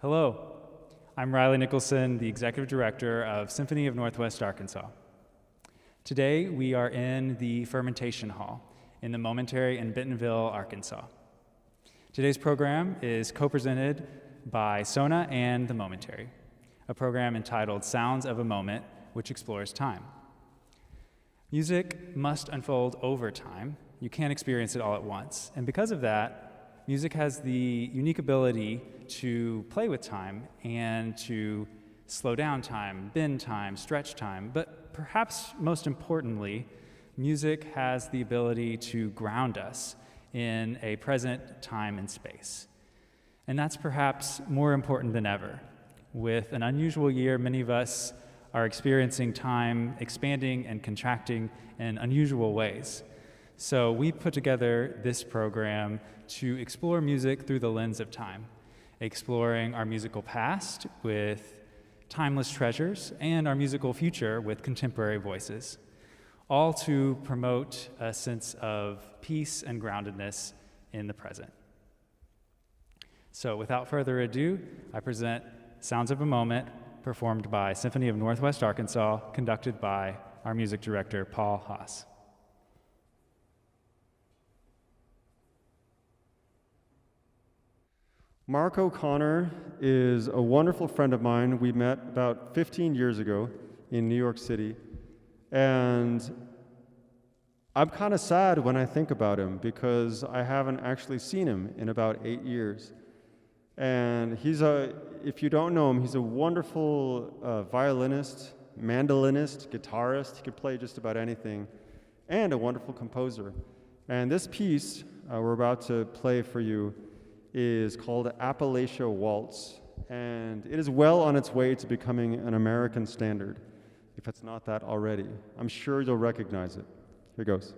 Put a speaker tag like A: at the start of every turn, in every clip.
A: Hello, I'm Riley Nicholson, the Executive Director of Symphony of Northwest Arkansas. Today we are in the Fermentation Hall in the Momentary in Bentonville, Arkansas. Today's program is co-presented by SoNA and the Momentary, a program entitled Sounds of a Moment, which explores time. Music must unfold over time. You can't experience it all at once. And because of that, music has the unique ability to play with time and to slow down time, bend time, stretch time. But perhaps most importantly, music has the ability to ground us in a present time and space. And that's perhaps more important than ever. With an unusual year, many of us are experiencing time expanding and contracting in unusual ways. So we put together this program to explore music through the lens of time, exploring our musical past with timeless treasures and our musical future with contemporary voices, all to promote a sense of peace and groundedness in the present. So without further ado, I present Sounds of a Moment, performed by Symphony of Northwest Arkansas, conducted by our music director, Paul Haas.
B: Mark O'Connor is a wonderful friend of mine. We met about 15 years ago in New York City. And I'm kind of sad when I think about him because I haven't actually seen him in about 8 years. And if you don't know him, he's a wonderful violinist, mandolinist, guitarist. He could play just about anything, and a wonderful composer. And this piece we're about to play for you is called Appalachia Waltz, and it is well on its way to becoming an American standard, if it's not that already. I'm sure you'll recognize it. Here goes.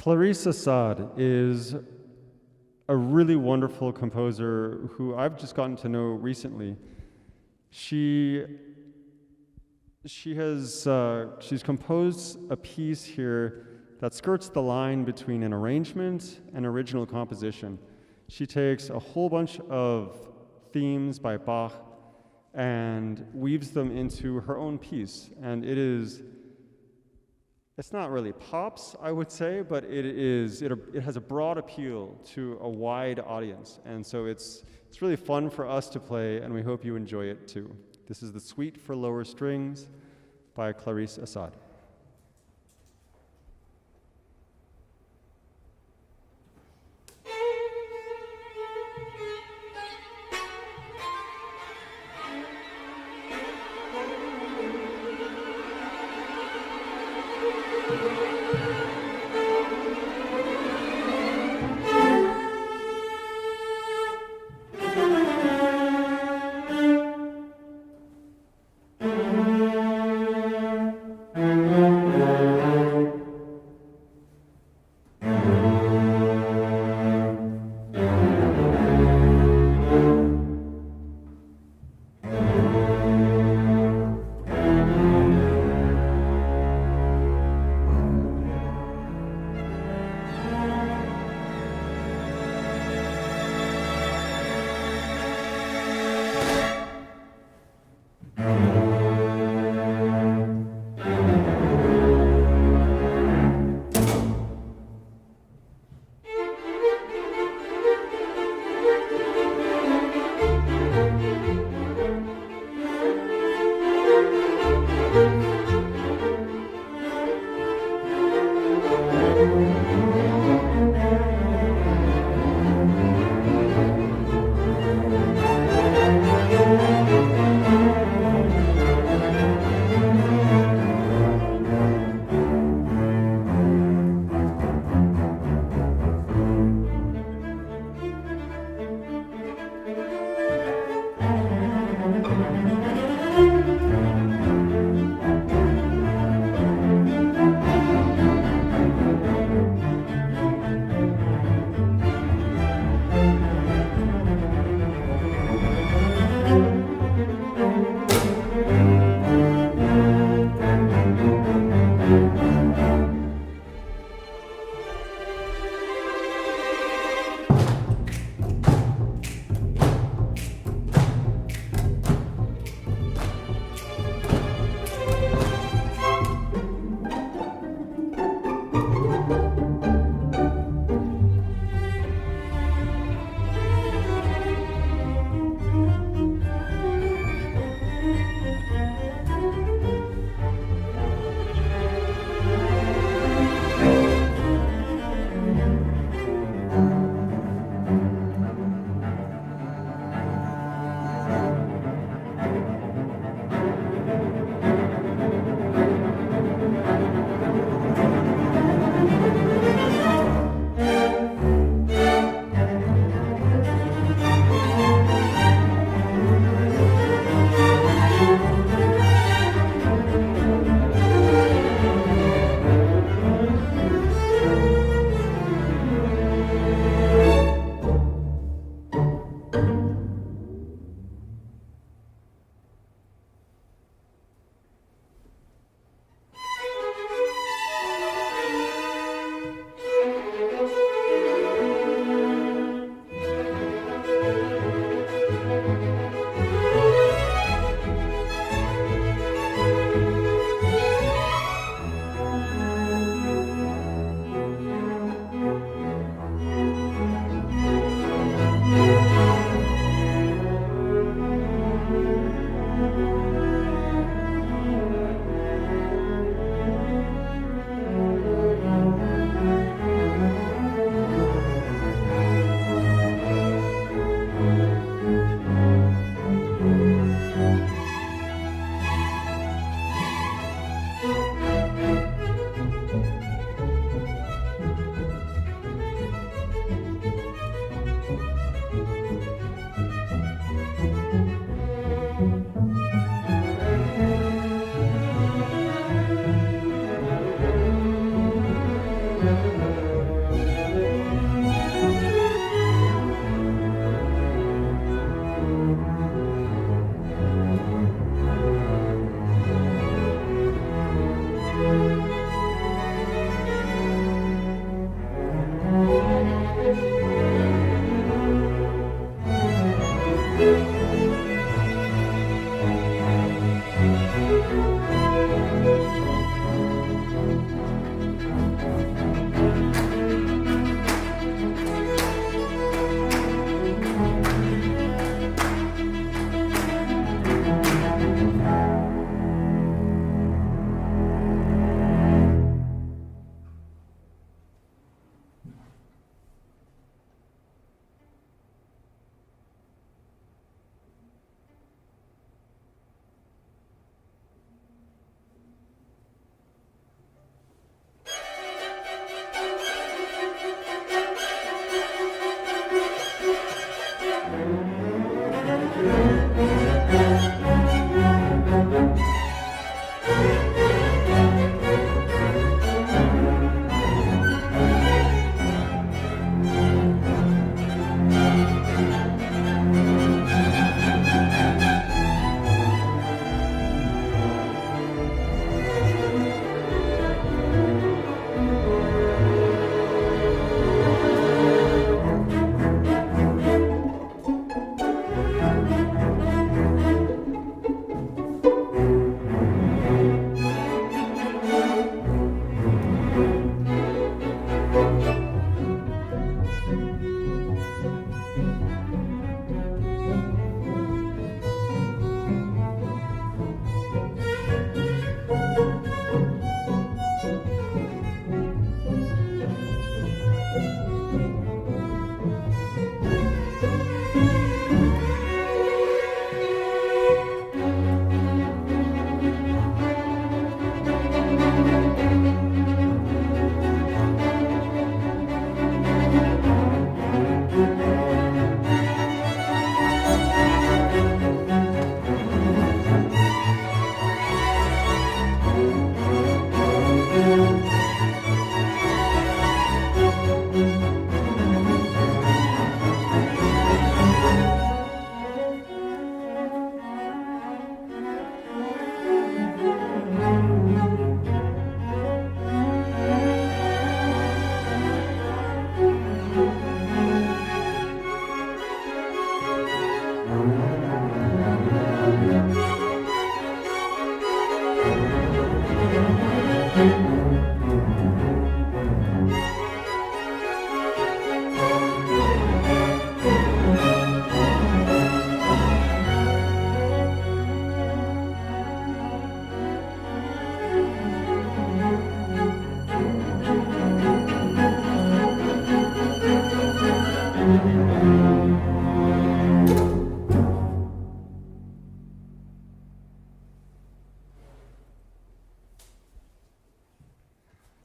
B: Clarice Assad is a really wonderful composer who I've just gotten to know recently. She's composed a piece here that skirts the line between an arrangement and original composition. She takes a whole bunch of themes by Bach and weaves them into her own piece. And it's not really pops, I would say, but it has a broad appeal to a wide audience. And so it's really fun for us to play, and we hope you enjoy it too. This is the Suite for Lower Strings by Clarice Assad.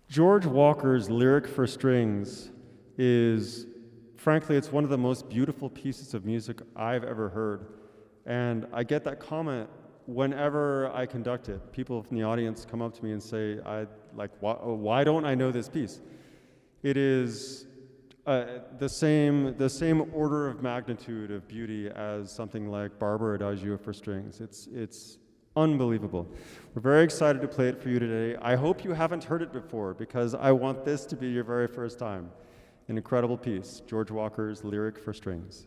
B: George Walker's Lyric for Strings is, frankly, it's one of the most beautiful pieces of music I've ever heard. And I get that comment whenever I conduct it. People from the audience come up to me and say, why don't I know this piece? It is the same order of magnitude of beauty as something like Barber Adagio for strings. It's unbelievable. We're very excited to play it for you today. I hope you haven't heard it before, because I want this to be your very first time. An incredible piece, George Walker's Lyric for Strings.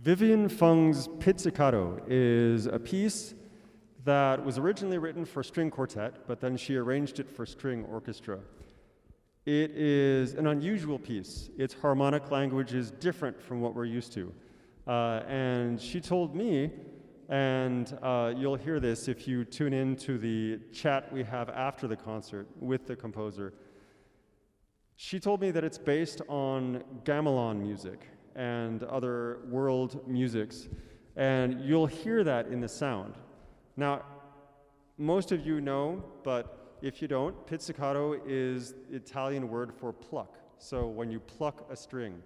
B: Vivian Fung's Pizzicato is a piece that was originally written for string quartet, but then she arranged it for string orchestra. It is an unusual piece. Its harmonic language is different from what we're used to. And she told me, and you'll hear this if you tune in to the chat we have after the concert with the composer. She told me that it's based on gamelan music and other world musics, and you'll hear that in the sound. Now, most of you know, but if you don't, pizzicato is the Italian word for pluck. So when you pluck a string.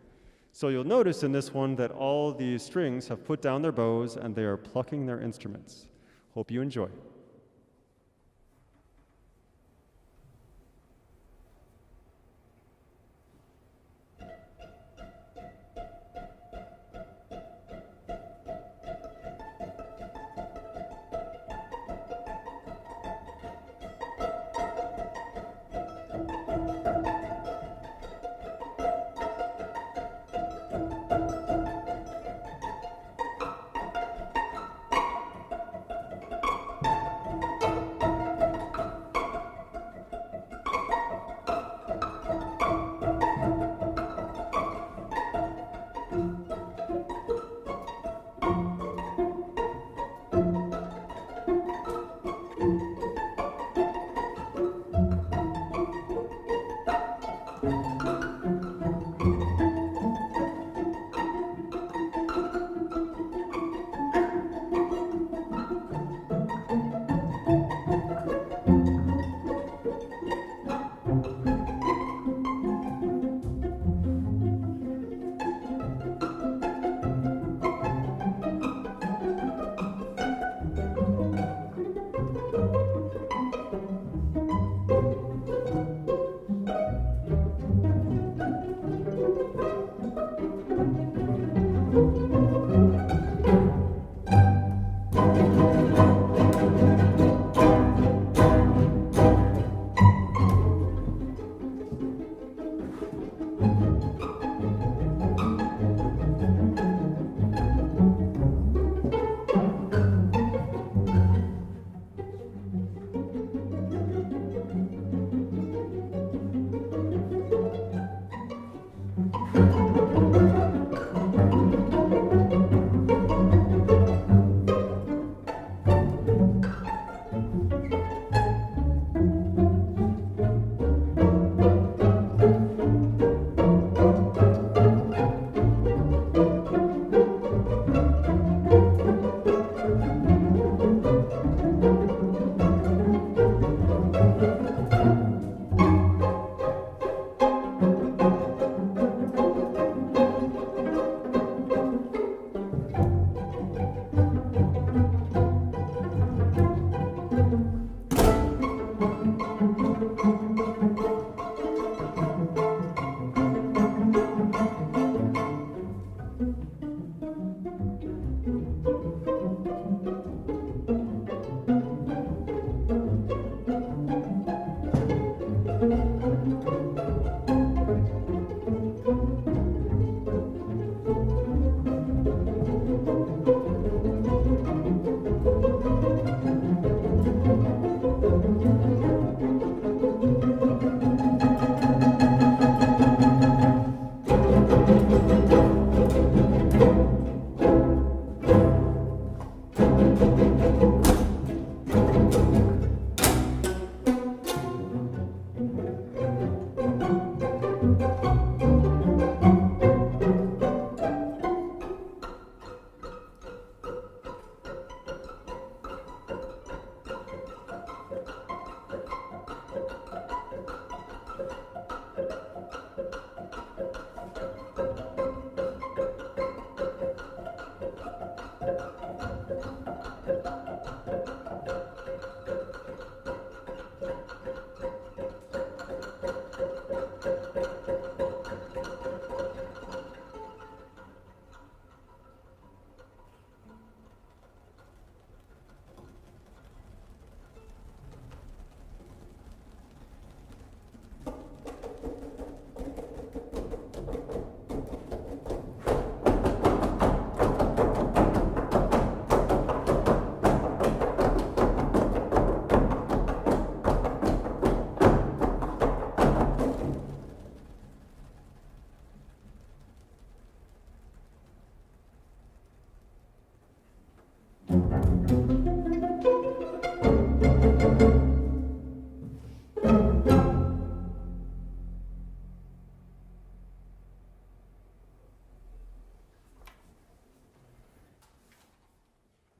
B: So you'll notice in this one that all the strings have put down their bows and they are plucking their instruments. Hope you enjoy.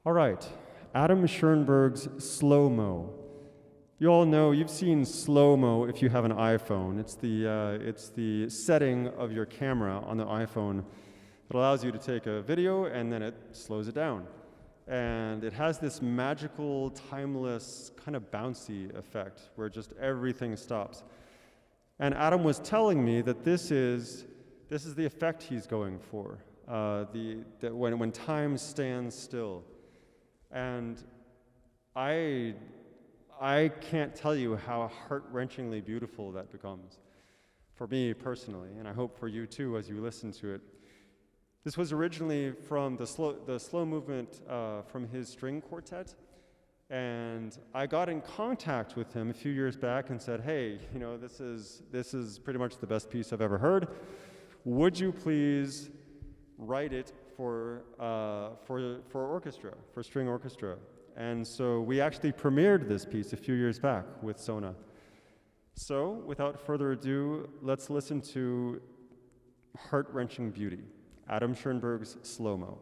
B: All right, Adam Schoenberg's Slow-Mo. You all know, you've seen slow-mo if you have an iPhone. It's the setting of your camera on the iPhone that allows you to take a video and then it slows it down. And it has this magical, timeless, kind of bouncy effect where just everything stops. And Adam was telling me that this is the effect he's going for, when time stands still. And I can't tell you how heart-wrenchingly beautiful that becomes for me personally, and I hope for you too as you listen to it. This was originally from the slow movement from his string quartet, and I got in contact with him a few years back and said, hey, you know, this is pretty much the best piece I've ever heard. Would you please write it for orchestra, for string orchestra? And so we actually premiered this piece a few years back with SoNA. So without further ado, let's listen to Heart-Wrenching Beauty, Adam Schoenberg's Slow-Mo.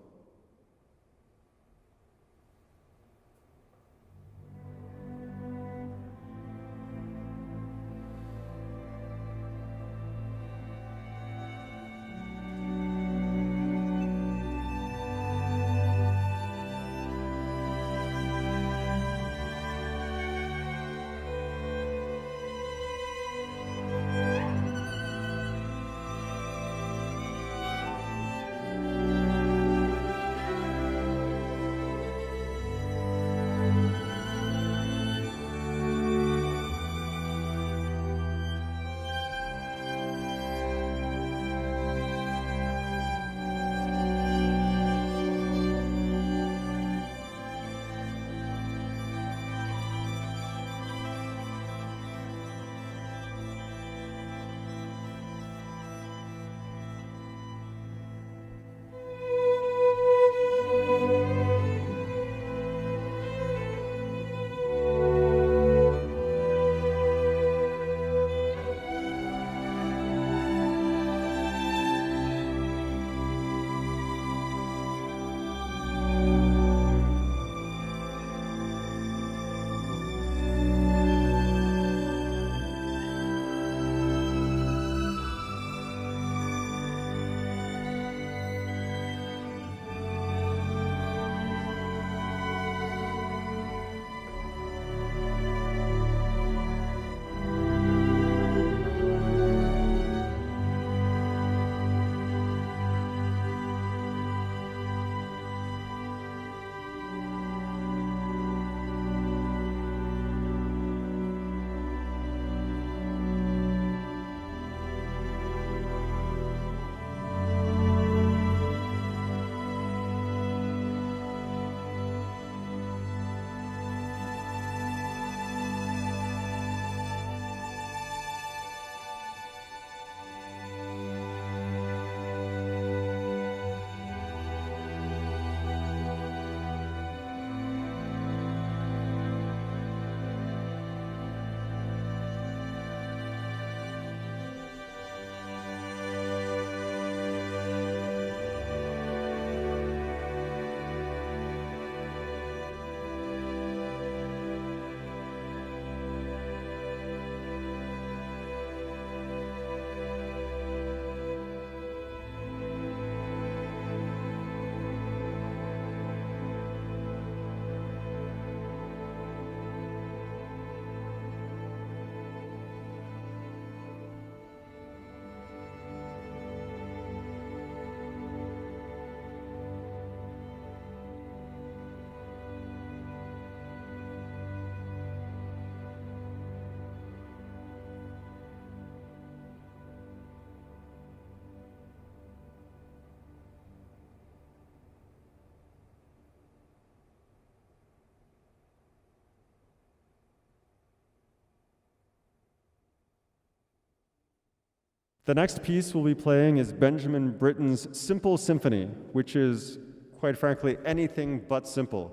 B: The next piece we'll be playing is Benjamin Britten's Simple Symphony, which is, quite frankly, anything but simple.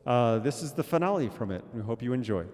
B: This is the finale from it. We hope you enjoy.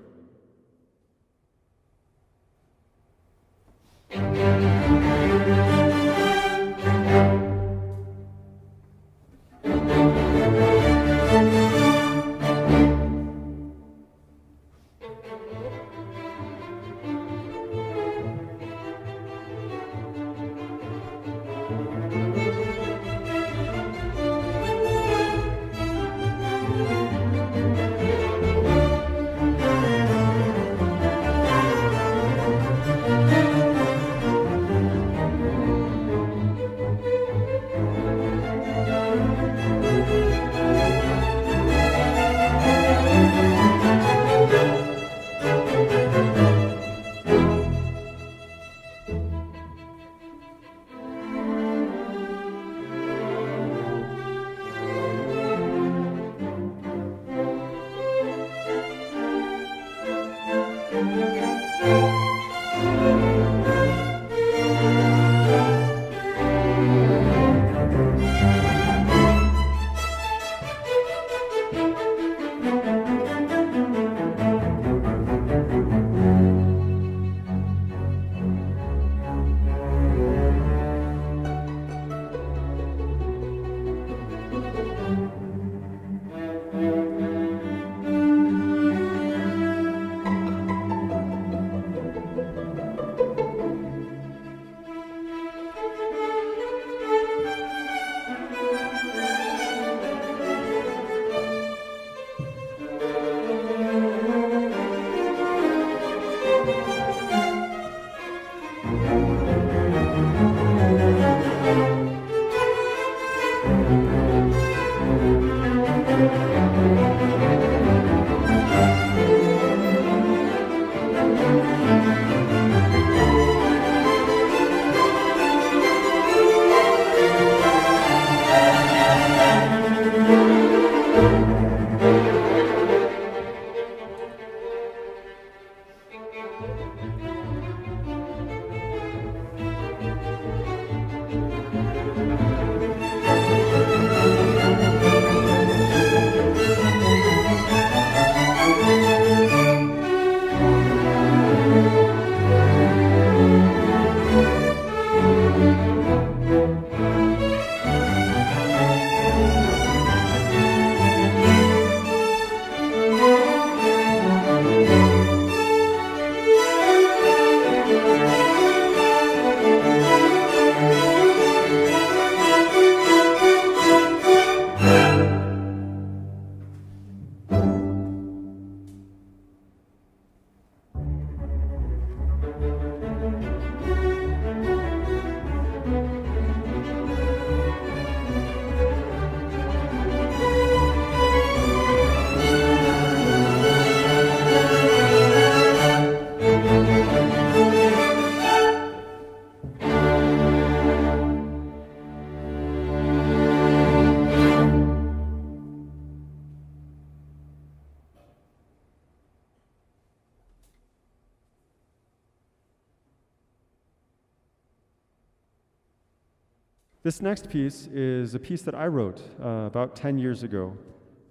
B: This next piece is a piece that I wrote about 10 years ago.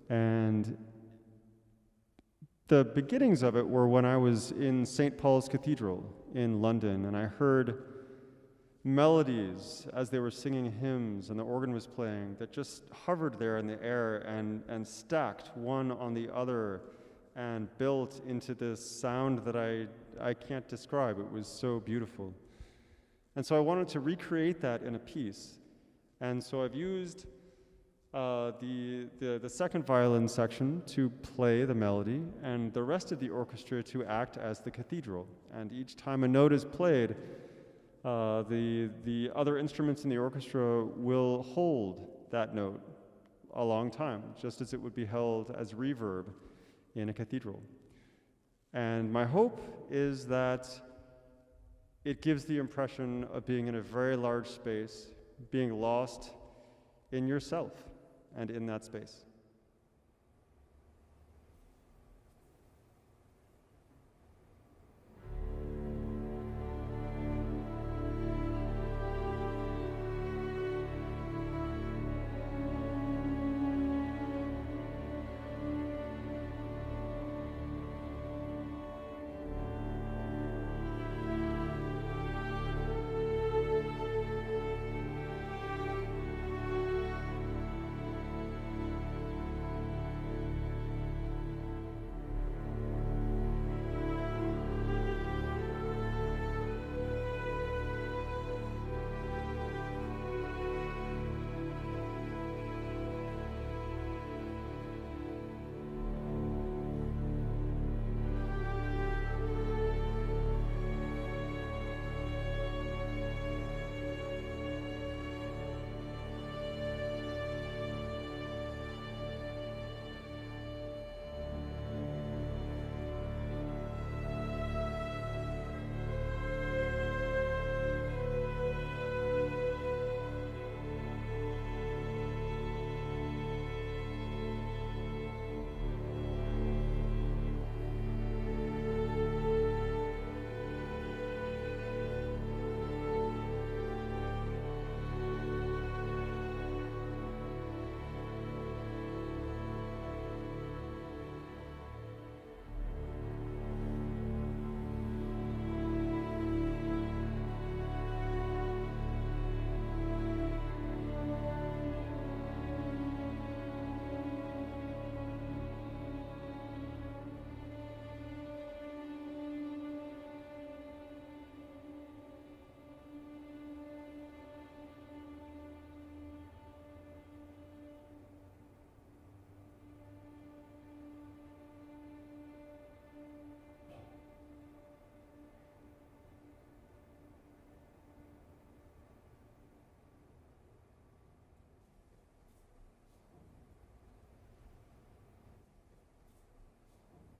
B: And the beginnings of it were when I was in St. Paul's Cathedral in London, and I heard melodies as they were singing hymns and the organ was playing that just hovered there in the air and stacked one on the other and built into this sound that I can't describe. It was so beautiful. And so I wanted to recreate that in a piece. And so I've used the second violin section to play the melody and the rest of the orchestra to act as the cathedral. And each time a note is played, the other instruments in the orchestra will hold that note a long time, just as it would be held as reverb in a cathedral. And my hope is that it gives the impression of being in a very large space, being lost in yourself and in that space.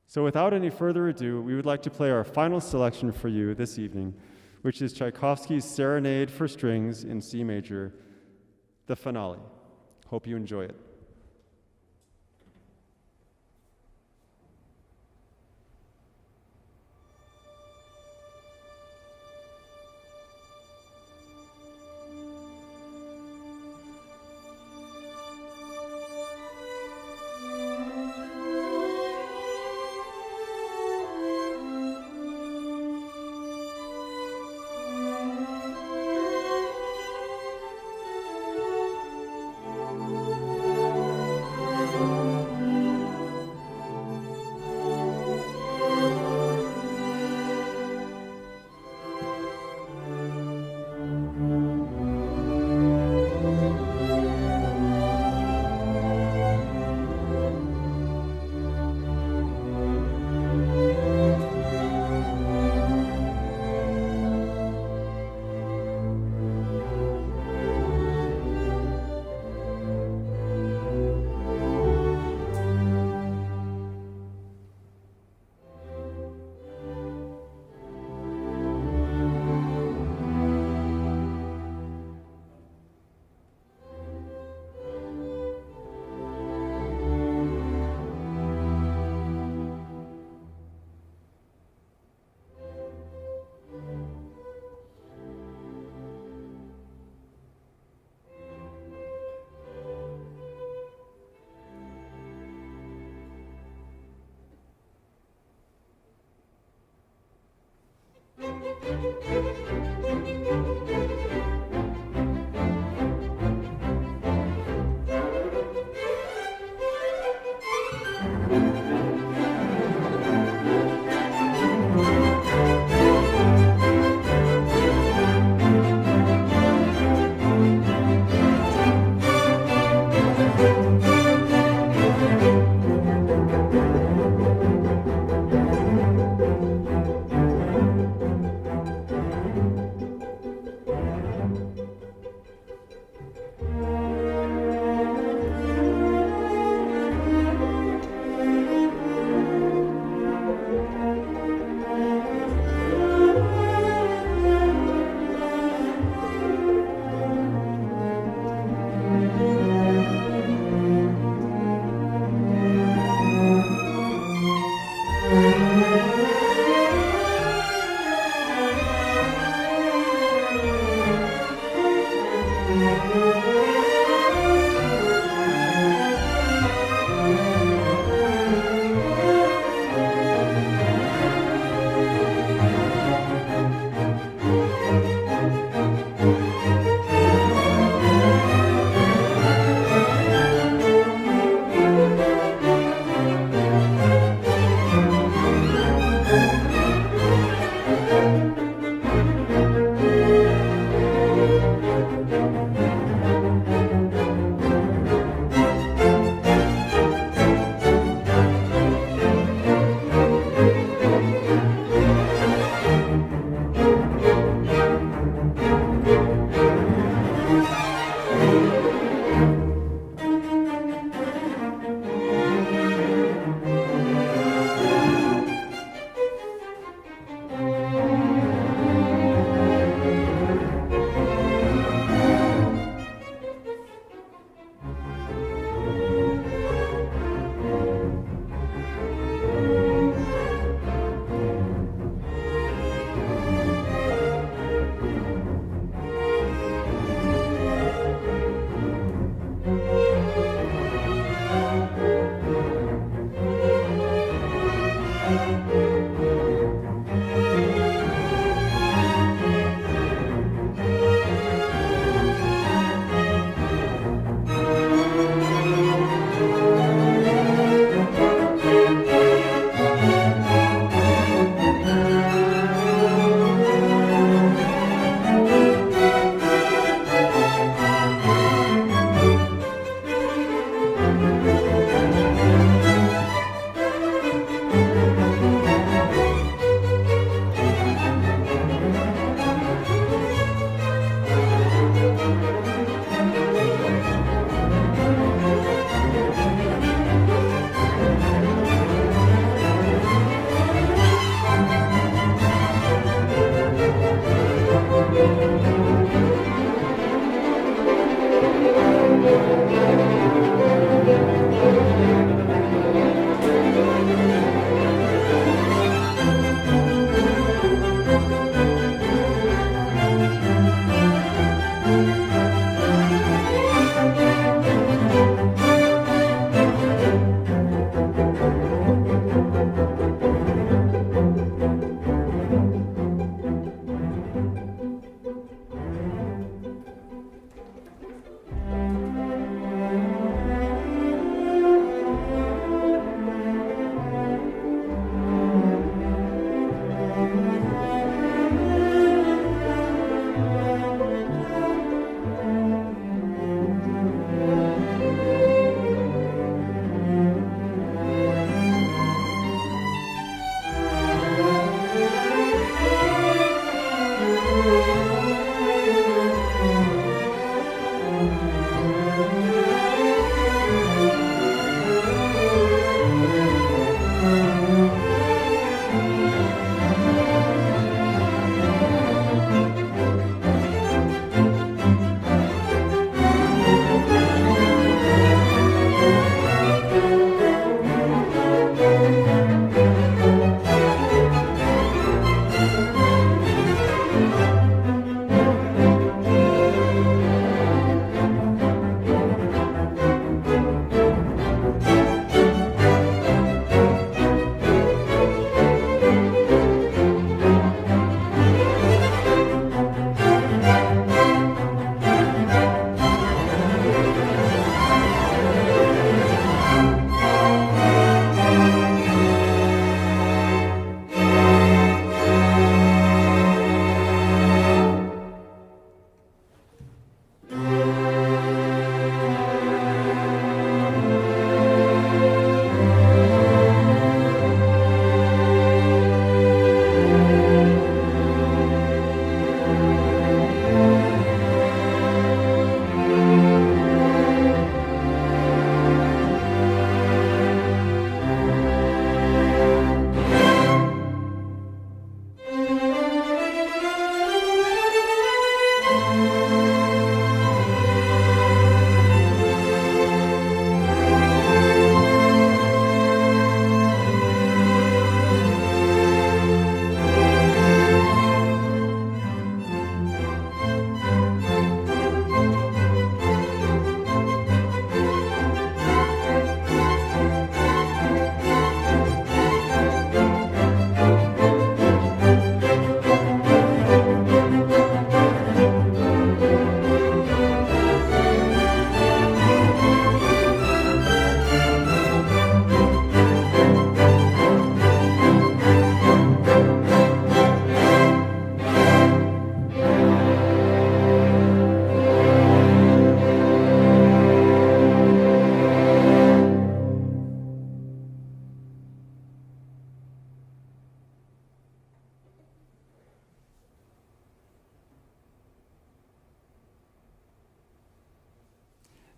B: So without any further ado, we would like to play our final selection for you this evening, which is Tchaikovsky's Serenade for Strings in C major, the finale. Hope you enjoy it.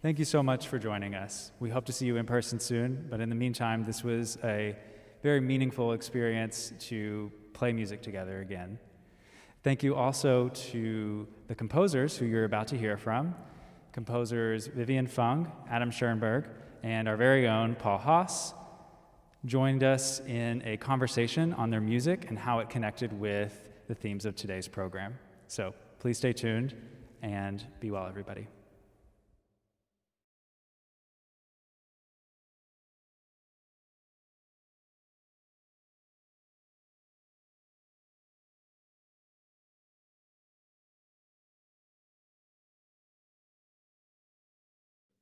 A: Thank you so much for joining us. We hope to see you in person soon, but in the meantime, this was a very meaningful experience to play music together again. Thank you also to the composers who you're about to hear from, composers Vivian Fung, Adam Schoenberg, and our very own Paul Haas joined us in a conversation on their music and how it connected with the themes of today's program. So please stay tuned and be well, everybody.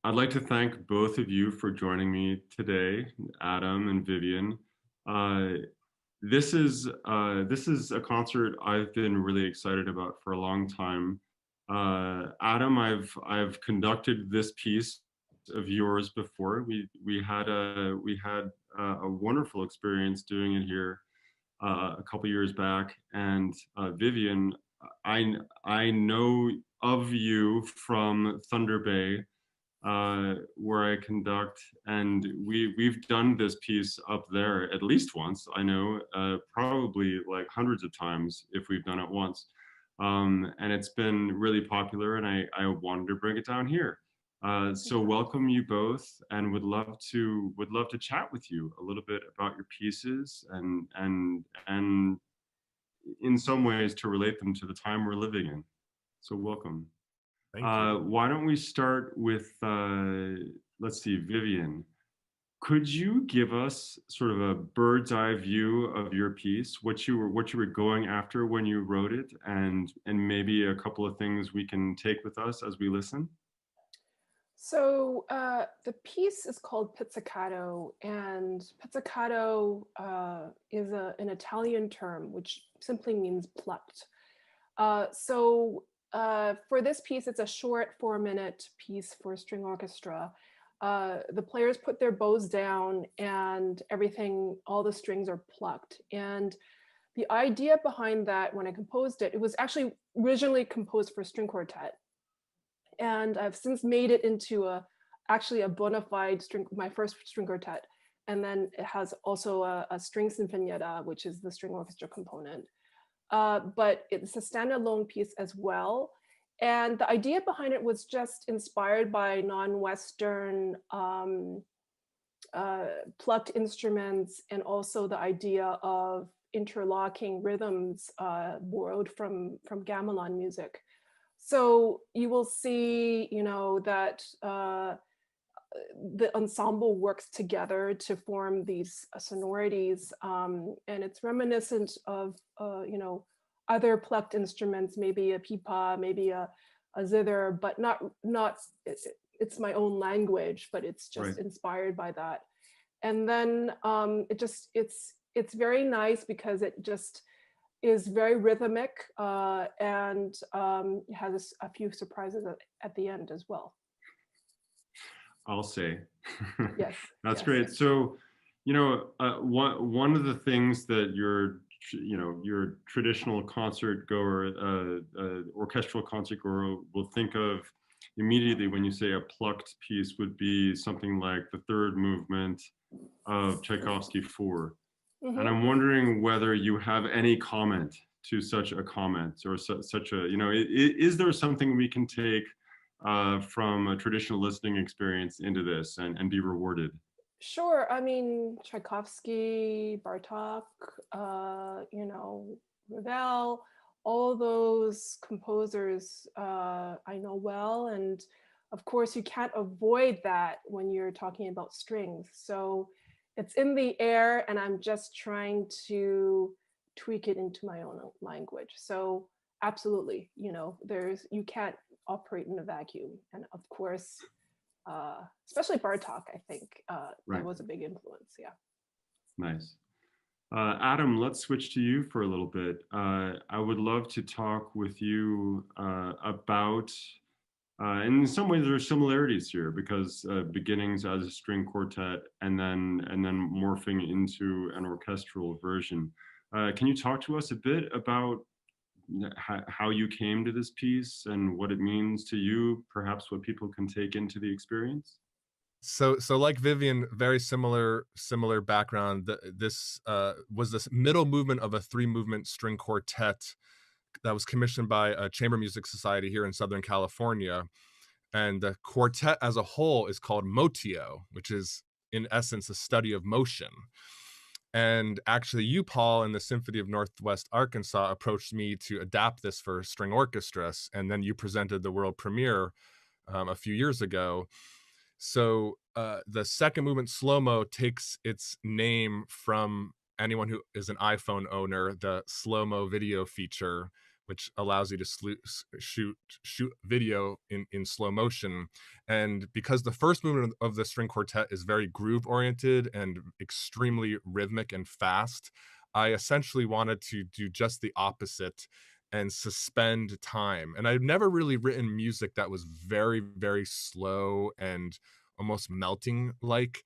B: I'd like to thank both of you for joining me today, Adam and Vivian. This is a concert I've been really excited about for a long time. Adam, I've conducted this piece of yours before. We had a wonderful experience doing it here a couple years back. And Vivian, I know of you from Thunder Bay, where I conduct, and we've done this piece up there at least once. I know, probably like hundreds of times if we've done it once, and it's been really popular. And I wanted to bring it down here. So welcome you both, and would love to chat with you a little bit about your pieces and in some ways to relate them to the time we're living in. So welcome. Why don't we start with, let's see, Vivian. Could you give us sort of a bird's eye view of your piece, what you were going after when you wrote it, and maybe a couple of things we can take with us as we listen?
C: So the piece is called Pizzicato, and pizzicato is an Italian term which simply means plucked. For this piece, it's a short 4-minute piece for string orchestra. The players put their bows down and everything, all the strings are plucked. And the idea behind that, when I composed it, it was actually originally composed for string quartet. And I've since made it into actually a bona fide my first string quartet. And then it has also a string sinfonietta, which is the string orchestra component. But it's a standalone piece as well. And the idea behind it was just inspired by non-Western plucked instruments, and also the idea of interlocking rhythms borrowed from gamelan music. So you will see, that the ensemble works together to form these sonorities, and it's reminiscent of other plucked instruments, maybe a pipa, maybe a zither, but not it's my own language, but it's just inspired by that. And then it's very nice because it just is very rhythmic, and has a few surprises at the end as well.
B: I'll say.
C: Yes.
B: That's
C: yes.
B: great. So, one of the things that your traditional concert goer, orchestral concert goer will think of immediately when you say a plucked piece would be something like the third movement of Tchaikovsky 4. Mm-hmm. And I'm wondering whether you have any comment to such a comment, or such a, is there something we can take from a traditional listening experience into this and be rewarded?
C: Sure. I mean, Tchaikovsky, Bartok, Ravel, all those composers I know well. And of course, you can't avoid that when you're talking about strings. So it's in the air, and I'm just trying to tweak it into my own language. So absolutely, you can't operate in a vacuum. And of course, especially Bartok, I think that was a big influence. Yeah. Nice.
B: Adam, let's switch to you for a little bit. I would love to talk with you about, and in some ways there are similarities here, because beginnings as a string quartet and then morphing into an orchestral version. Can you talk to us a bit about how you came to this piece and what it means to you, perhaps what people can take into the experience?
D: So like Vivian, very similar background. This was this middle movement of a 3-movement string quartet that was commissioned by a chamber music society here in Southern California. And the quartet as a whole is called motio, which is in essence a study of motion. And actually, you, Paul, in the Symphony of Northwest Arkansas, approached me to adapt this for string orchestras, and then you presented the world premiere a few years ago. So the second movement, slow mo, takes its name from anyone who is an iPhone owner, the slow mo video feature, which allows you to shoot video in slow motion. And because the first movement of the string quartet is very groove oriented and extremely rhythmic and fast, I essentially wanted to do just the opposite and suspend time. And I've never really written music that was very, very slow and almost melting like.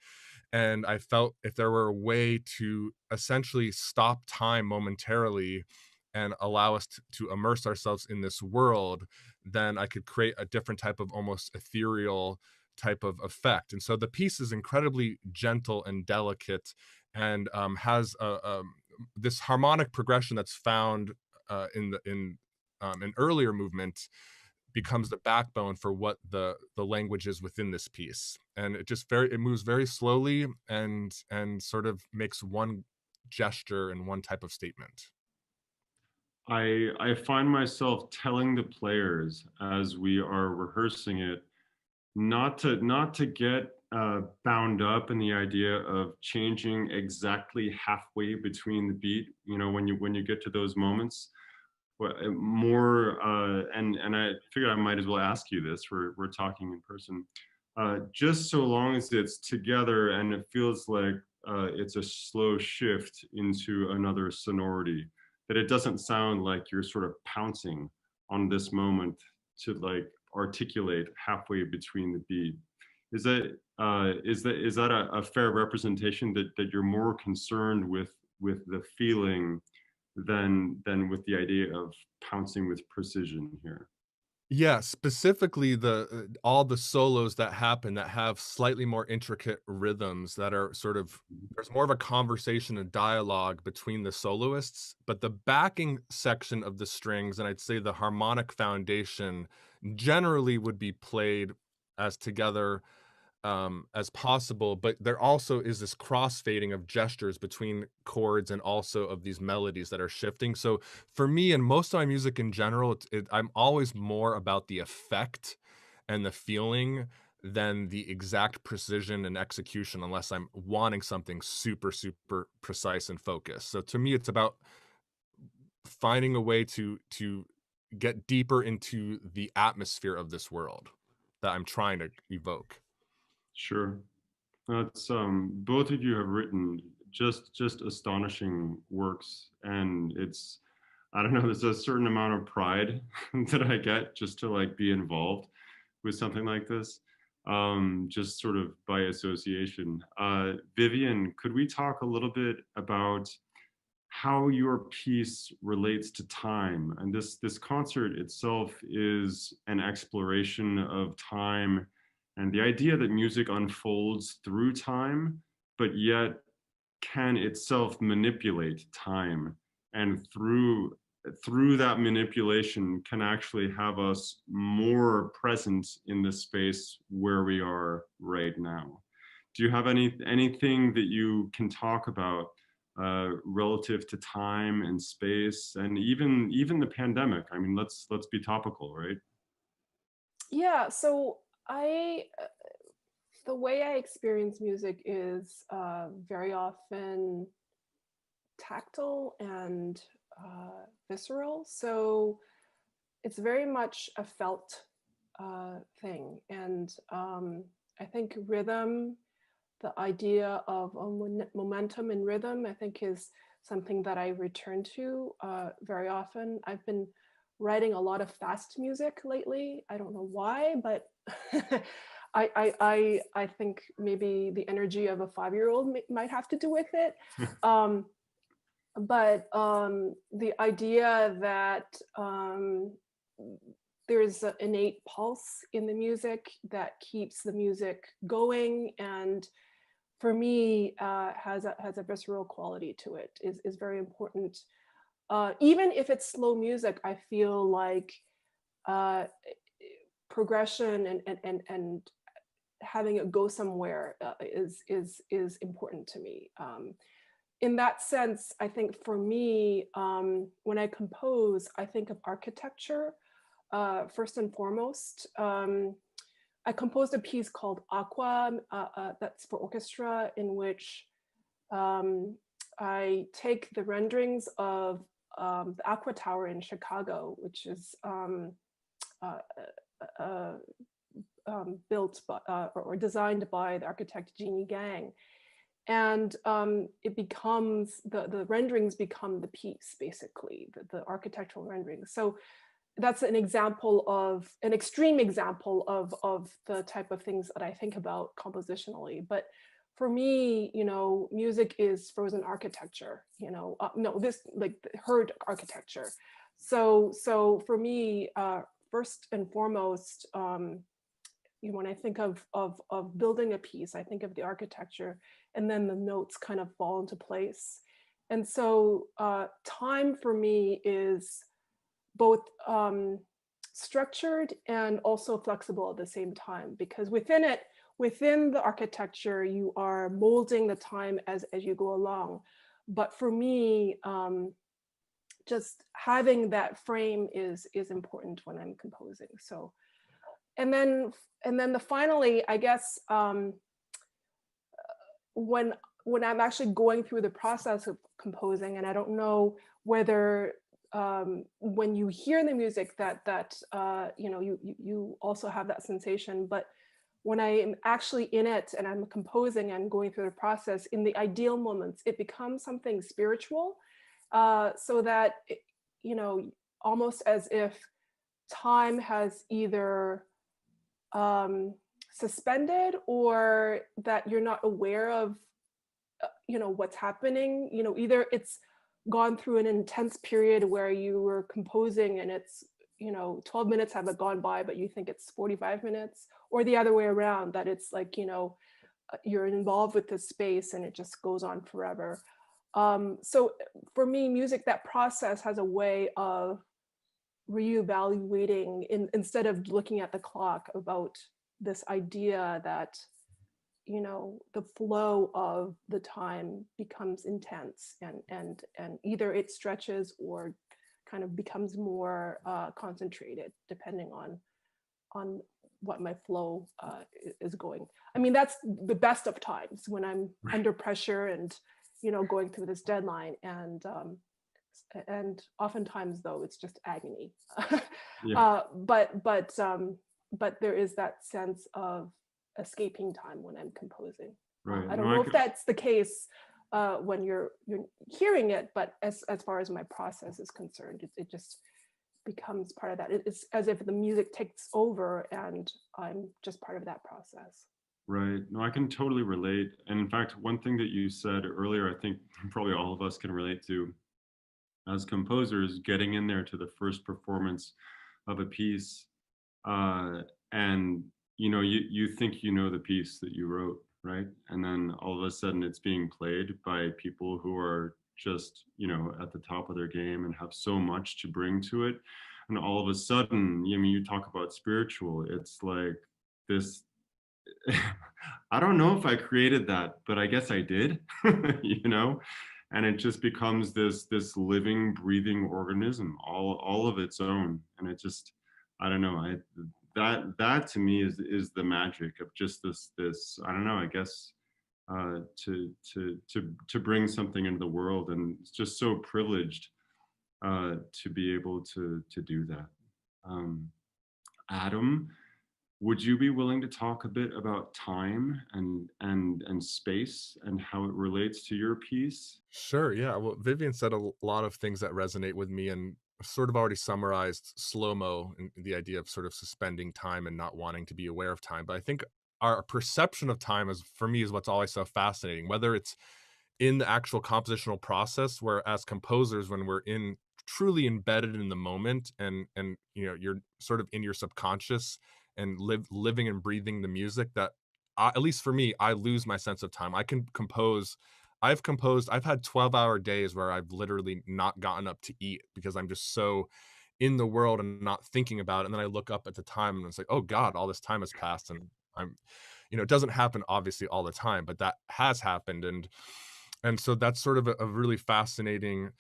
D: And I felt if there were a way to essentially stop time momentarily and allow us to immerse ourselves in this world, then I could create a different type of almost ethereal type of effect. And so the piece is incredibly gentle and delicate, and has this harmonic progression that's found in an earlier movement becomes the backbone for what the language is within this piece. And it moves very slowly and sort of makes one gesture and one type of statement.
B: I find myself telling the players as we are rehearsing it not to get bound up in the idea of changing exactly halfway between the beat. You know, when you get to those moments, more and I figured I might as well ask you this. We're talking in person. Just so long as it's together and it feels like it's a slow shift into another sonority, that it doesn't sound like you're sort of pouncing on this moment to like articulate halfway between the beat. Is that a fair representation that you're more concerned with the feeling than with the idea of pouncing with precision here?
D: Yeah, specifically the all the solos that happen that have slightly more intricate rhythms that are sort of there's more of a conversation and dialogue between the soloists, but the backing section of the strings, and I'd say the harmonic foundation, generally would be played as together as possible, but there also is this crossfading of gestures between chords and also of these melodies that are shifting. So for me and most of my music in general, I'm always more about the effect and the feeling than the exact precision and execution, unless I'm wanting something super, super precise and focused. So to me, it's about finding a way to get deeper into the atmosphere of this world that I'm trying to evoke.
B: Sure. That's both of you have written just astonishing works, and it's I don't know, there's a certain amount of pride that I get just to like be involved with something like this, just sort of by association. Vivian, could we talk a little bit about how your piece relates to time? And this concert itself is an exploration of time and the idea that music unfolds through time, but yet can itself manipulate time, and through that manipulation can actually have us more present in the space where we are right now. Do you have anything that you can talk about relative to time and space, and even the pandemic? I mean, let's be topical, right?
C: Yeah, so I the way I experience music is very often tactile and visceral. So it's very much a felt thing. And I think rhythm, the idea of momentum and rhythm, I think is something that I return to very often. I've been writing a lot of fast music lately. I don't know why, but I think maybe the energy of a 5-year-old might have to do with it. but the idea that there's an innate pulse in the music that keeps the music going, and for me has a visceral quality to it, is very important. Even if it's slow music, I feel like uh, progression and having it go somewhere is important to me. In that sense, I think for me, when I compose, I think of architecture first and foremost. I composed a piece called Aqua, that's for orchestra, in which I take the renderings of the Aqua Tower in Chicago, which is uh, uh, built by, or designed by the architect Jeannie Gang. And it becomes, the renderings become the piece, basically, the architectural renderings. So that's an example of, an extreme example of the type of things that I think about compositionally. But for me, you know, music is frozen architecture, you know, no, this like heard architecture. So for me, first and foremost, you know, when I think of building a piece, I think of the architecture, and then the notes kind of fall into place. And so time for me is both structured and also flexible at the same time, because within it, within the architecture, you are molding the time as you go along. But for me, just having that frame is important when I'm composing. So, and then finally, I guess when I'm actually going through the process of composing, and I don't know whether when you hear the music that you know, you also have that sensation, but when I am actually in it and I'm composing and going through the process, in the ideal moments, it becomes something spiritual, so that you know, almost as if time has either suspended, or that you're not aware of you know, what's happening. You know, either it's gone through an intense period where you were composing and it's, you know, 12 minutes haven't gone by, but you think it's 45 minutes, or the other way around, that it's like, you know, you're involved with the space and it just goes on forever. So for me, music, that process has a way of reevaluating, instead of looking at the clock, about this idea that, you know, the flow of the time becomes intense, and either it stretches or kind of becomes more concentrated, depending on what my flow is going. I mean, that's the best of times, when I'm under pressure and, you know, going through this deadline, and oftentimes though it's just agony.
B: Yeah.
C: But there is that sense of escaping time when I'm composing.
B: Right.
C: I
B: No,
C: don't know if that's the case when you're hearing it, but as far as my process is concerned, it just becomes part of that. It's as if the music takes over and I'm just part of that process.
B: Right. No, I can totally relate. And in fact, one thing that you said earlier, I think probably all of us can relate to as composers, getting in there to the first performance of a piece, and you know, you think you know the piece that you wrote, right? And then all of a sudden it's being played by people who are just, you know, at the top of their game and have so much to bring to it. And all of a sudden, I mean, you talk about spiritual, it's like this. I don't know if I created that, but I guess I did, you know, and it just becomes this living, breathing organism, all of its own. And it just, I don't know, that to me is the magic of just this, I don't know, I guess, to bring something into the world, and it's just so privileged to be able to do that. Um, Adam, would you be willing to talk a bit about time and space and how it relates to your piece?
D: Sure. Yeah. Well, Vivian said a lot of things that resonate with me, and sort of already summarized slow mo and the idea of sort of suspending time and not wanting to be aware of time. But I think our perception of time is, for me, is what's always so fascinating, whether it's in the actual compositional process, where as composers, when we're in truly embedded in the moment, and you know, you're sort of in your subconscious and living and breathing the music, that at least for me, I lose my sense of time. I can compose. I've had 12-hour days where I've literally not gotten up to eat because I'm just so in the world and not thinking about it. And then I look up at the time and it's like, oh God, all this time has passed. And I'm, you know, it doesn't happen obviously all the time, but that has happened. And so that's sort of a really fascinating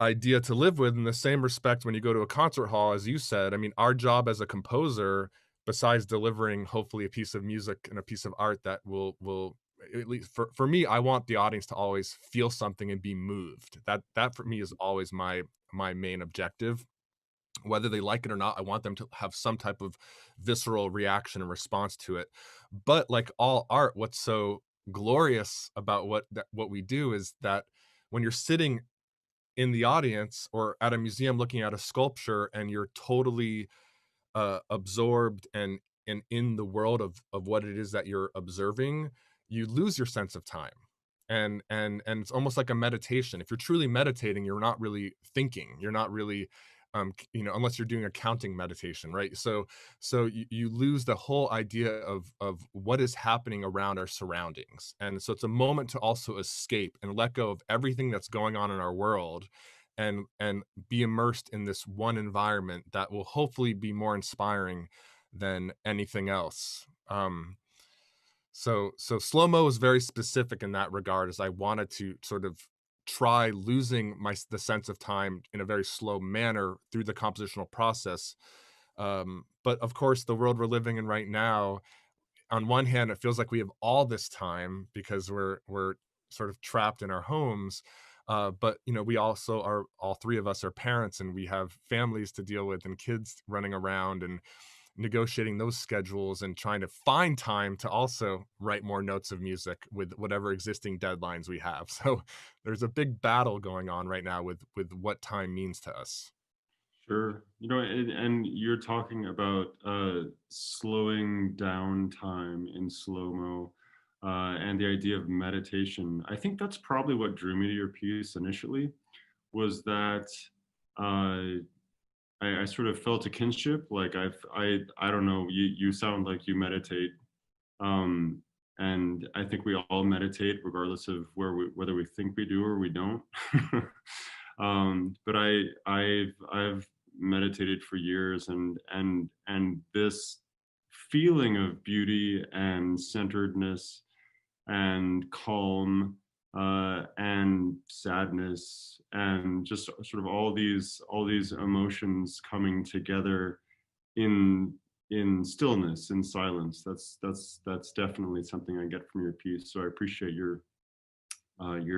D: idea to live with. In the same respect, when you go to a concert hall, as you said, I mean, our job as a composer, besides delivering hopefully a piece of music and a piece of art that will, at least for me, I want the audience to always feel something and be moved. That for me is always my main objective. Whether they like it or not, I want them to have some type of visceral reaction and response to it. But like all art, what's so glorious about what we do is that when you're sitting in the audience or at a museum looking at a sculpture and you're totally absorbed and in the world of what it is that you're observing, you lose your sense of time. And it's almost like a meditation. If you're truly meditating, you're not really thinking. You're not really you know, unless you're doing a counting meditation, right? So you lose the whole idea of what is happening around our surroundings. And so it's a moment to also escape and let go of everything that's going on in our world, and be immersed in this one environment that will hopefully be more inspiring than anything else. So slow-mo is very specific in that regard, as I wanted to sort of try losing the sense of time in a very slow manner through the compositional process. But of course, the world we're living in right now, on one hand, it feels like we have all this time because we're sort of trapped in our homes. But you know, we also are, all three of us are parents, and we have families to deal with and kids running around, and negotiating those schedules and trying to find time to also write more notes of music with whatever existing deadlines we have. So there's a big battle going on right now with what time means to us.
B: Sure. You know, and you're talking about slowing down time in slow-mo, and the idea of meditation. I think that's probably what drew me to your piece initially, was that uh, I sort of felt a kinship. Like I don't know, you sound like you meditate. Um, and I think we all meditate regardless of whether we think we do or we don't. But I've meditated for years, and this feeling of beauty and centeredness and calm, and sadness, and just sort of all these emotions coming together in stillness, in silence. That's definitely something I get from your piece. So I appreciate your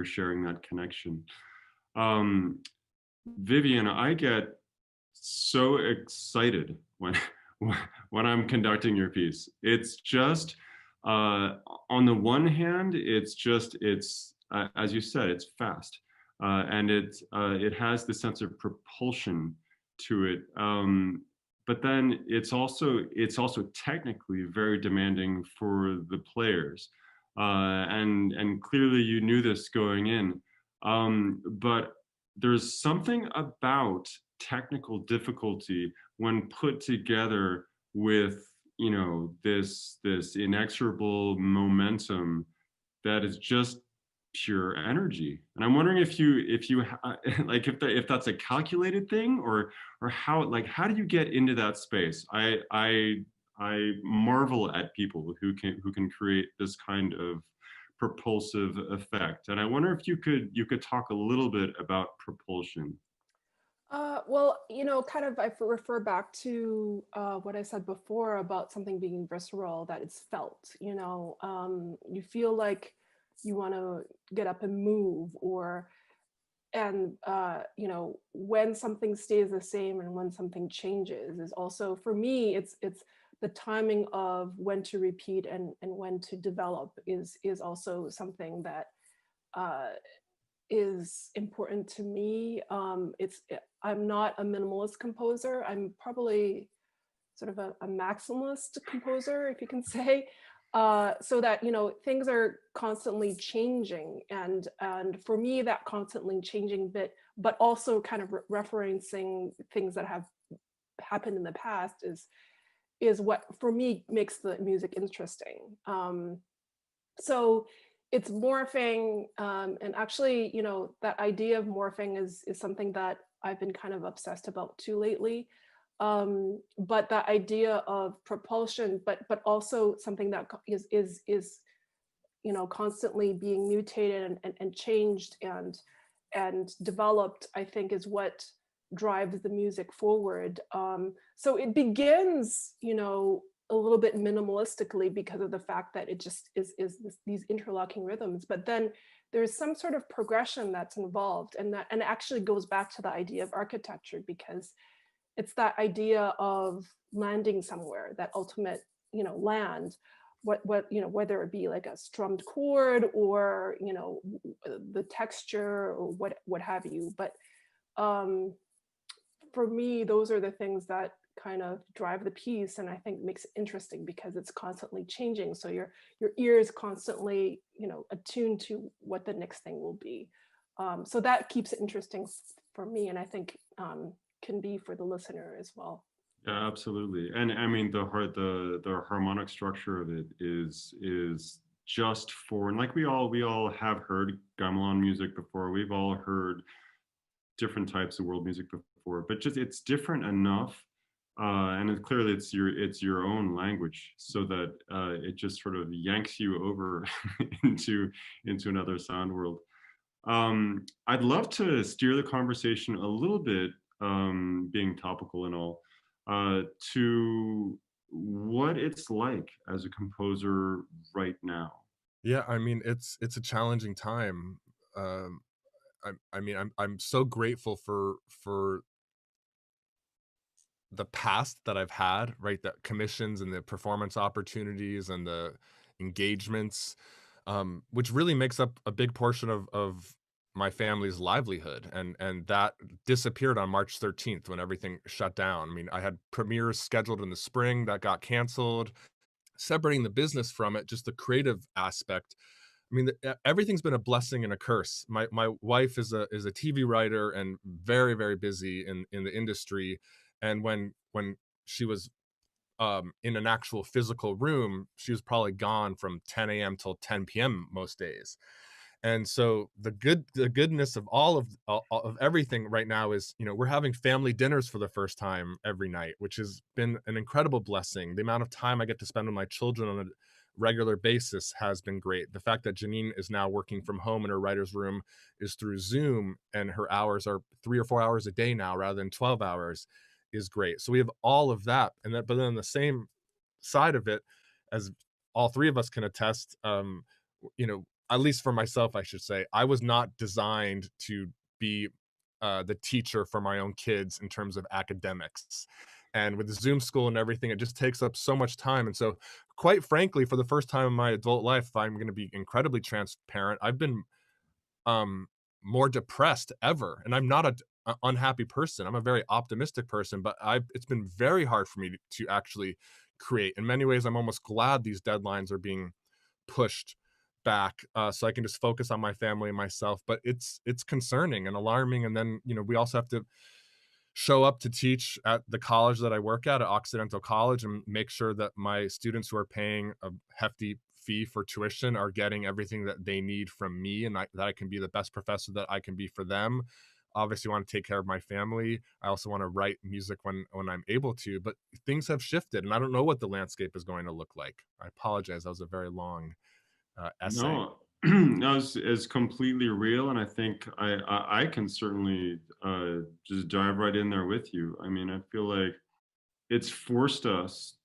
B: sharing that connection. Um, Vivian, I get so excited when when I'm conducting your piece. It's just on the one hand, it's as you said, it's fast, and it has the sense of propulsion to it. But then it's also technically very demanding for the players, and clearly you knew this going in. But there's something about technical difficulty when put together with, you know, this inexorable momentum that is just pure energy. And I'm wondering if you like if that's a calculated thing, or how do you get into that space? I marvel at people who can create this kind of propulsive effect. And I wonder if you could talk a little bit about propulsion.
C: Well, you know, kind of, I refer back to what I said before about something being visceral, that it's felt, you know, you feel like you want to get up and move, and you know, when something stays the same and when something changes is also, for me, it's the timing of when to repeat and when to develop is also something that uh, is important to me. I'm not a minimalist composer. I'm probably sort of a maximalist composer, if you can say. so that, you know, things are constantly changing. And for me, that constantly changing bit, but also kind of referencing things that have happened in the past is what for me makes the music interesting. So it's morphing, and actually, you know, that idea of morphing is something that I've been kind of obsessed about too lately. But that idea of propulsion, but also something that is you know, constantly being mutated and changed and developed, I think is what drives the music forward. So it begins, you know, a little bit minimalistically because of the fact that it just is these interlocking rhythms, but then there's some sort of progression that's involved, and that and actually goes back to the idea of architecture, because it's that idea of landing somewhere, that ultimate, you know, land, what you know, whether it be like a strummed chord or, you know, the texture or what have you. But um for me, those are the things that kind of drive the piece, and I think makes it interesting because it's constantly changing, so your ear is constantly, you know, attuned to what the next thing will be. So that keeps it interesting for me, and I think can be for the listener as well.
B: Yeah, absolutely. And I mean the harmonic structure of it is just for, and like we all have heard gamelan music before. We've all heard different types of world music before, but just it's different enough, and clearly it's your own language, so that it just sort of yanks you over into another sound world. I'd love to steer the conversation a little bit, being topical and all, uh, to what it's like as a composer right now.
D: Yeah, I mean, it's a challenging time. Um, I mean, I'm so grateful for the past that I've had, right? The commissions and the performance opportunities and the engagements, which really makes up a big portion of my family's livelihood. And that disappeared on March 13th when everything shut down. I mean, I had premieres scheduled in the spring that got canceled. Separating the business from it, just the creative aspect. I mean, everything's been a blessing and a curse. My wife is a TV writer and very very busy in the industry, and when she was in an actual physical room, she was probably gone from 10 a.m. till 10 p.m. most days. And so the goodness of all of everything right now is, you know, we're having family dinners for the first time every night, which has been an incredible blessing. The amount of time I get to spend with my children on a regular basis has been great. The fact that Janine is now working from home in her writer's room is through Zoom, and her hours are 3 or 4 hours a day now rather than 12 hours, is great. So we have all of that. And that, but then on the same side of it, as all three of us can attest, you know, at least for myself, I should say, I was not designed to be the teacher for my own kids in terms of academics. And with the Zoom school and everything, it just takes up so much time. And so, quite frankly, for the first time in my adult life, if I'm going to be incredibly transparent, I've been um, more depressed ever. And I'm not a unhappy person. I'm a very optimistic person, but it's been very hard for me to actually create. In many ways, I'm almost glad these deadlines are being pushed back, so I can just focus on my family and myself. But it's concerning and alarming. And then, you know, we also have to show up to teach at the college that I work at Occidental College, and make sure that my students who are paying a hefty fee for tuition are getting everything that they need from me, and that I can be the best professor that I can be for them. Obviously, want to take care of my family. I also want to write music when I'm able to. But things have shifted, and I don't know what the landscape is going to look like. I apologize. That was a very long essay.
B: No, no, it's completely real, and I think I can certainly just dive right in there with you. I mean, I feel like it's forced us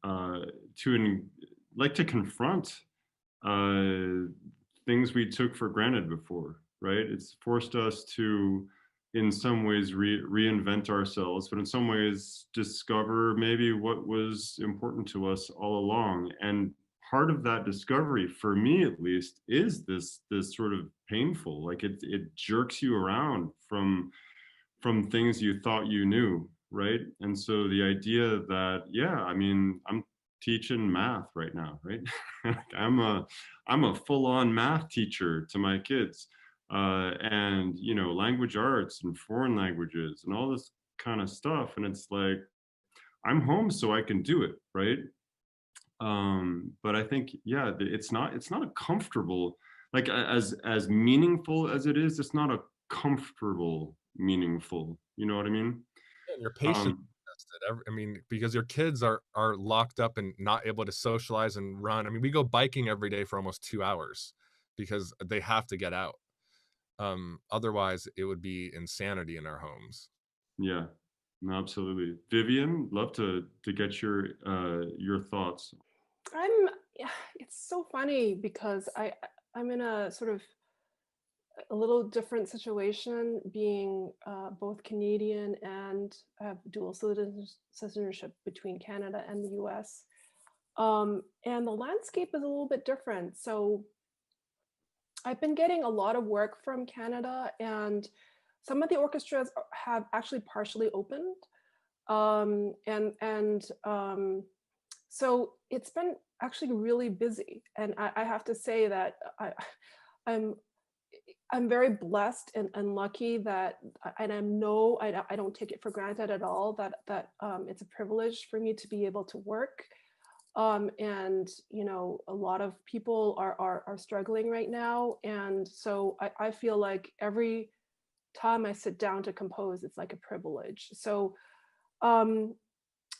B: uh, to like to confront uh, things we took for granted before, right? It's forced us to, in some ways, reinvent ourselves, but in some ways, discover maybe what was important to us all along. And part of that discovery, for me at least, is this sort of painful. Like it jerks you around from things you thought you knew, right? And so the idea that, yeah, I mean, teaching math right now, right? I'm a full-on math teacher to my kids, and language arts and foreign languages and all this kind of stuff. And it's like I'm home so I can do it, right? But I think, yeah, it's not a comfortable, like as meaningful as it is. It's not a comfortable meaningful. You know what I mean?
D: And your patience
B: Um,
D: tested. I mean, because your kids are locked up and not able to socialize and run. I mean, we go biking every day for almost 2 hours because they have to get out. Otherwise, it would be insanity in our homes.
B: yeah, no, absolutely. Vivian, love to get your thoughts.
C: I'm, yeah, it's so funny because I'm in a sort of a little different situation being both Canadian and have dual citizenship between Canada and the US. And the landscape is a little bit different. So I've been getting a lot of work from Canada, and some of the orchestras have actually partially opened. So it's been actually really busy. And I have to say that I'm I'm very blessed and lucky that, and I don't take it for granted at all that it's a privilege for me to be able to work. And a lot of people are struggling right now, and so I feel like every time I sit down to compose, it's like a privilege. So, um,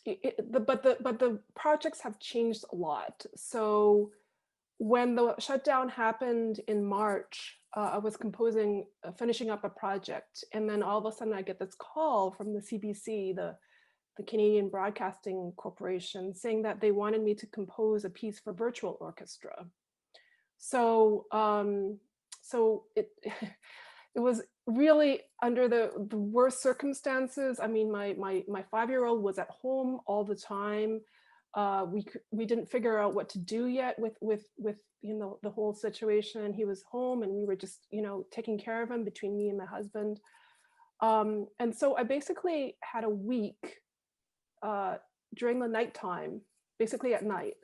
C: but the projects have changed a lot. So when the shutdown happened in March, I was finishing up a project, and then all of a sudden I get this call from the CBC, the Canadian Broadcasting Corporation, saying that they wanted me to compose a piece for virtual orchestra. So, so it it was really under the worst circumstances. I mean, my 5-year-old was at home all the time. We didn't figure out what to do yet with the whole situation. He was home, and we were just taking care of him between me and my husband. And so I basically had a week during the nighttime, basically at night.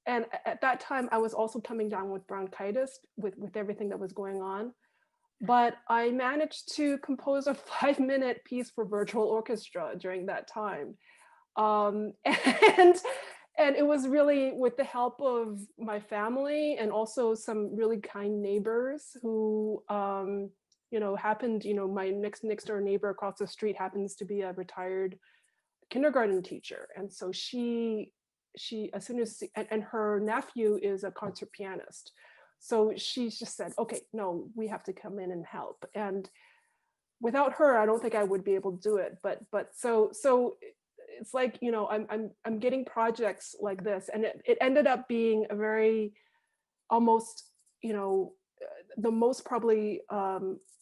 C: And at that time, I was also coming down with bronchitis with everything that was going on. But I managed to compose a 5-minute piece for virtual orchestra during that time. And and it was really with the help of my family and also some really kind neighbors who happened, my next door neighbor across the street happens to be a retired kindergarten teacher. And so she as soon as and her nephew is a concert pianist. So she just said, okay, no, we have to come in and help. And without her, I don't think I would be able to do it. But so it's like, I'm getting projects like this, and it ended up being a very almost, the most probably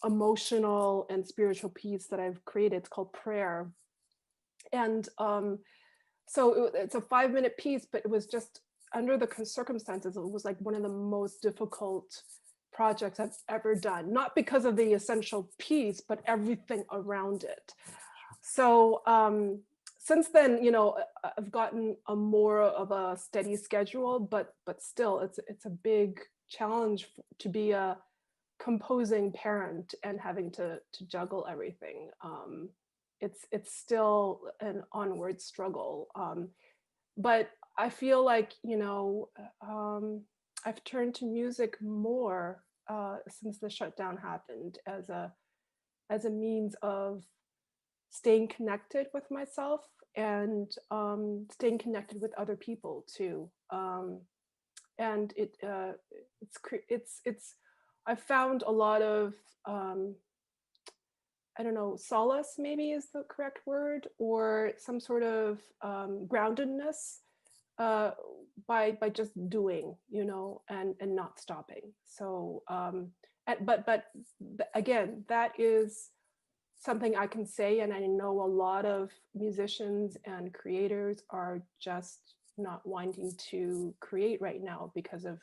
C: emotional and spiritual piece that I've created. It's called Prayer. And so it's a 5-minute piece, but it was just under the circumstances, it was like one of the most difficult projects I've ever done, not because of the essential piece, but everything around it. So since then, I've gotten a more of a steady schedule, but still, it's a big challenge to be a composing parent and having to juggle everything. It's still an onward struggle, but I feel like I've turned to music more since the shutdown happened as a means of staying connected with myself and staying connected with other people too. And it's I found a lot of I don't know, solace maybe is the correct word, or some sort of groundedness by just doing, and not stopping. So, but again, that is something I can say, and I know a lot of musicians and creators are just not wanting to create right now because of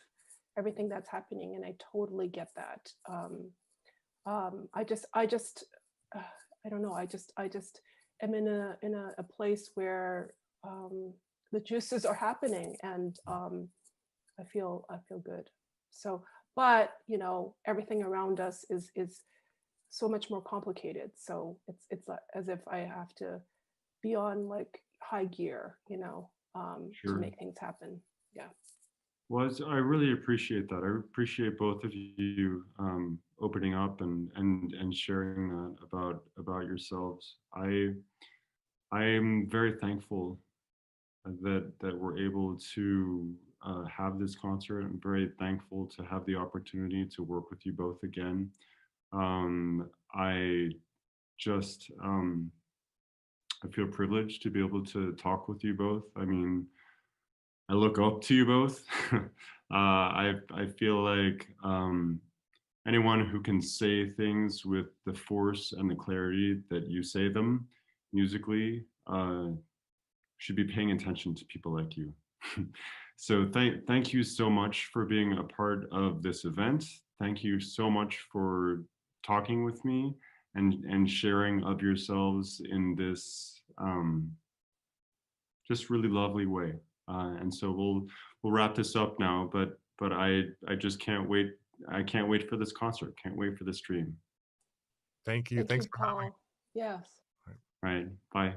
C: everything that's happening, and I totally get that. I don't know. I just am in a place where the juices are happening, and I feel good. So, but you know, everything around us is so much more complicated. So it's like as if I have to be on like high gear, you know, to make things happen. Yeah.
B: Well, I really appreciate that. I appreciate both of you opening up and sharing that about yourselves. I'm very thankful that we're able to have this concert. I'm very thankful to have the opportunity to work with you both again. I just I feel privileged to be able to talk with you both. I mean, I look up to you both. I feel like anyone who can say things with the force and the clarity that you say them musically should be paying attention to people like you. So thank you so much for being a part of this event. Thank you so much for talking with me and sharing of yourselves in this just really lovely way. And so we'll wrap this up now, but I just can't wait. I can't wait for this concert. Can't wait for the stream.
D: Thank you.
C: Thank
D: Thanks
C: you,
D: for having me.
C: Paul. Yes.
B: All right. Bye.